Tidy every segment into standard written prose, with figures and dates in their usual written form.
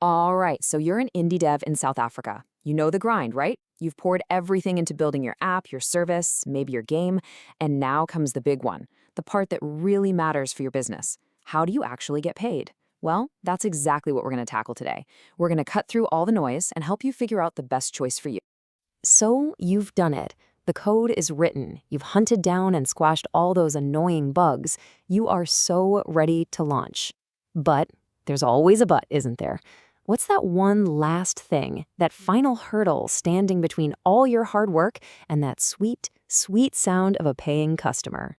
All right, so you're an indie dev in South Africa. You know the grind, right? You've poured everything into building your app, your service, maybe your game, and now comes the big one, the part that really matters for your business. How do you actually get paid? Well, that's exactly what we're going to tackle today. We're going to cut through all the noise and help you figure out the best choice for you. So you've done it. The code is written. You've hunted down and squashed all those annoying bugs. You are so ready to launch. But there's always a but, isn't there? What's that one last thing, that final hurdle standing between all your hard work and that sweet, sweet sound of a paying customer?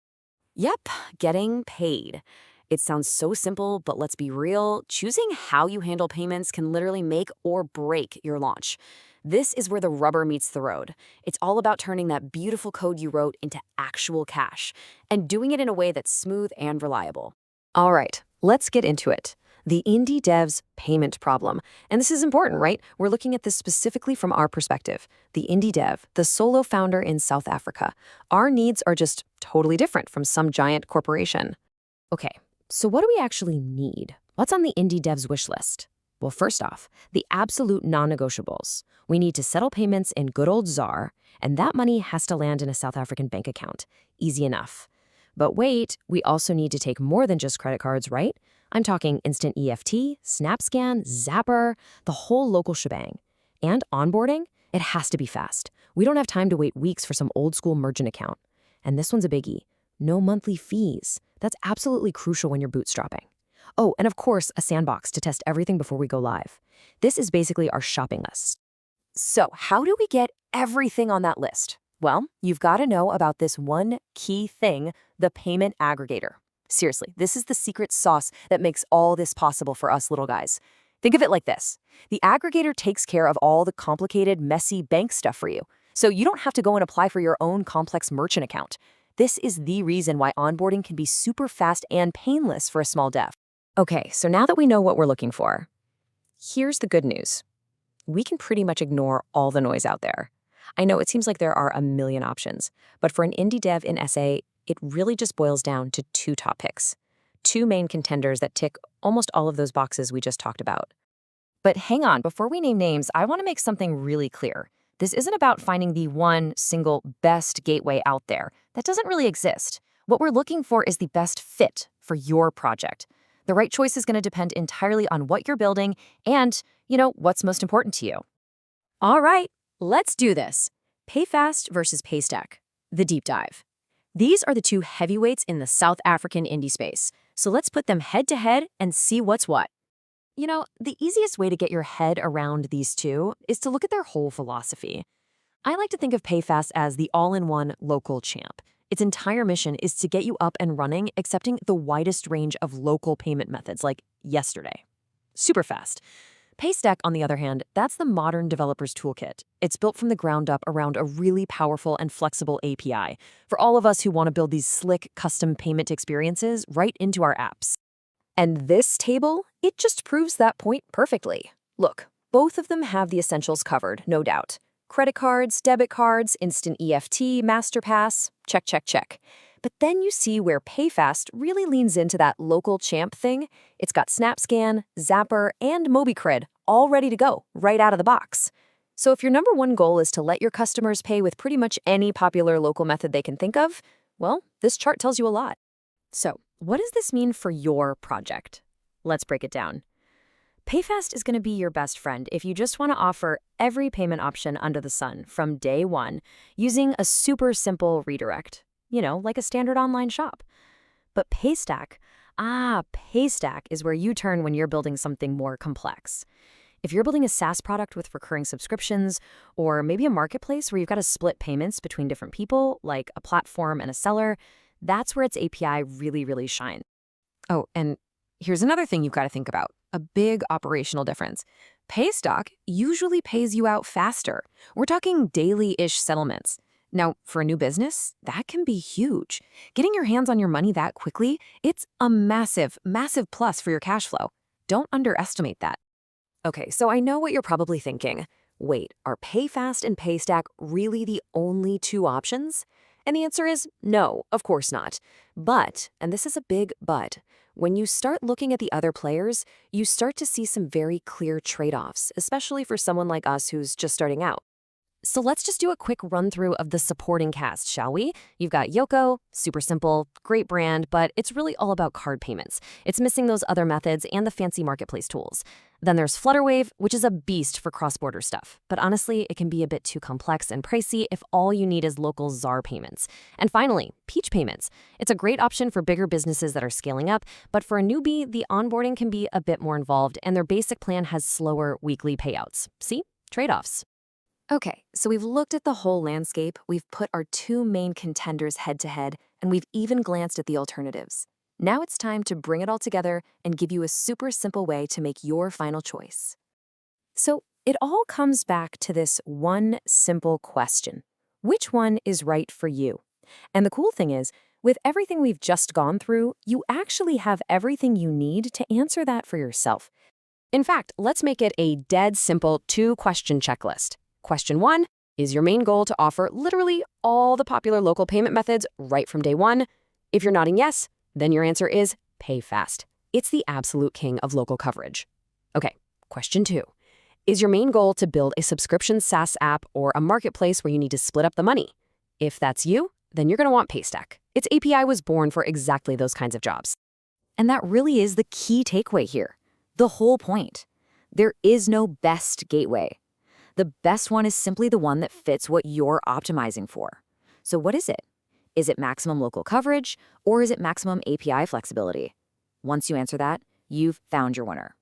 Yep, getting paid. It sounds so simple, but let's be real, choosing how you handle payments can literally make or break your launch. This is where the rubber meets the road. It's all about turning that beautiful code you wrote into actual cash and doing it in a way that's smooth and reliable. All right, let's get into it. The indie dev's payment problem. And this is important, right? We're looking at this specifically from our perspective. The indie dev, the solo founder in South Africa. Our needs are just totally different from some giant corporation. Okay, so what do we actually need? What's on the indie dev's wish list? Well, first off, the absolute non-negotiables. We need to settle payments in good old ZAR, and that money has to land in a South African bank account. Easy enough. But wait, we also need to take more than just credit cards, right? I'm talking instant EFT, SnapScan, Zapper, the whole local shebang. And onboarding? It has to be fast. We don't have time to wait weeks for some old school merchant account. And this one's a biggie. No monthly fees. That's absolutely crucial when you're bootstrapping. Oh, and of course, a sandbox to test everything before we go live. This is basically our shopping list. So how do we get everything on that list? Well, you've got to know about this one key thing, the payment aggregator. Seriously, this is the secret sauce that makes all this possible for us little guys. Think of it like this. The aggregator takes care of all the complicated, messy bank stuff for you. So you don't have to go and apply for your own complex merchant account. This is the reason why onboarding can be super fast and painless for a small dev. Okay, so now that we know what we're looking for, here's the good news. We can pretty much ignore all the noise out there. I know it seems like there are a million options, but for an indie dev in SA, it really just boils down to two top picks. Two main contenders that tick almost all of those boxes we just talked about. But hang on, before we name names, I want to make something really clear. This isn't about finding the one single best gateway out there. That doesn't really exist. What we're looking for is the best fit for your project. The right choice is going to depend entirely on what you're building and, what's most important to you. All right, let's do this. Payfast versus Paystack, the deep dive. These are the two heavyweights in the South African indie space, so let's put them head to head and see what's what. The easiest way to get your head around these two is to look at their whole philosophy. I like to think of Payfast as the all-in-one local champ. Its entire mission is to get you up and running, accepting the widest range of local payment methods, like yesterday. Super fast. Paystack, on the other hand, that's the modern developer's toolkit. It's built from the ground up around a really powerful and flexible API for all of us who want to build these slick, custom payment experiences right into our apps. And this table, it just proves that point perfectly. Look, both of them have the essentials covered, no doubt. Credit cards, debit cards, instant EFT, MasterPass, check, check, check. But then you see where Payfast really leans into that local champ thing. It's got SnapScan, Zapper, and MobiCred all ready to go, right out of the box. So if your number one goal is to let your customers pay with pretty much any popular local method they can think of, well, this chart tells you a lot. So what does this mean for your project? Let's break it down. Payfast is going to be your best friend if you just want to offer every payment option under the sun from day one using a super simple redirect. Like a standard online shop. But Paystack is where you turn when you're building something more complex. If you're building a SaaS product with recurring subscriptions, or maybe a marketplace where you've got to split payments between different people, like a platform and a seller, that's where its API really, really shines. Oh, and here's another thing you've got to think about, a big operational difference. Paystack usually pays you out faster. We're talking daily-ish settlements. Now, for a new business, that can be huge. Getting your hands on your money that quickly, it's a massive, massive plus for your cash flow. Don't underestimate that. Okay, so I know what you're probably thinking. Wait, are Payfast and Paystack really the only two options? And the answer is no, of course not. But, and this is a big but, when you start looking at the other players, you start to see some very clear trade-offs, especially for someone like us who's just starting out. So let's just do a quick run-through of the supporting cast, shall we? You've got Yoko, super simple, great brand, but it's really all about card payments. It's missing those other methods and the fancy marketplace tools. Then there's Flutterwave, which is a beast for cross-border stuff. But honestly, it can be a bit too complex and pricey if all you need is local ZAR payments. And finally, Peach Payments. It's a great option for bigger businesses that are scaling up, but for a newbie, the onboarding can be a bit more involved, and their basic plan has slower weekly payouts. See? Trade-offs. Okay, so we've looked at the whole landscape, we've put our two main contenders head-to-head, and we've even glanced at the alternatives. Now it's time to bring it all together and give you a super simple way to make your final choice. So it all comes back to this one simple question. Which one is right for you? And the cool thing is, with everything we've just gone through, you actually have everything you need to answer that for yourself. In fact, let's make it a dead simple two-question checklist. Question 1, is your main goal to offer literally all the popular local payment methods right from day one? If you're nodding yes, then your answer is Payfast. It's the absolute king of local coverage. Okay, question 2, is your main goal to build a subscription SaaS app or a marketplace where you need to split up the money? If that's you, then you're going to want Paystack. Its API was born for exactly those kinds of jobs. And that really is the key takeaway here. The whole point. There is no best gateway. The best one is simply the one that fits what you're optimizing for. So what is it? Is it maximum local coverage, or is it maximum API flexibility? Once you answer that, you've found your winner.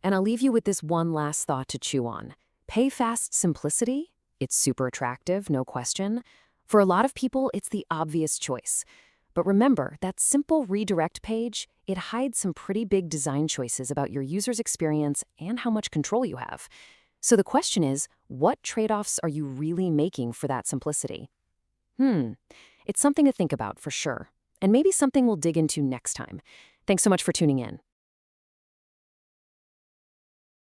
And I'll leave you with this one last thought to chew on. Payfast simplicity? It's super attractive, no question. For a lot of people, it's the obvious choice. But remember, that simple redirect page, it hides some pretty big design choices about your user's experience and how much control you have. So the question is, what trade-offs are you really making for that simplicity? It's something to think about for sure, and maybe something we'll dig into next time. Thanks so much for tuning in.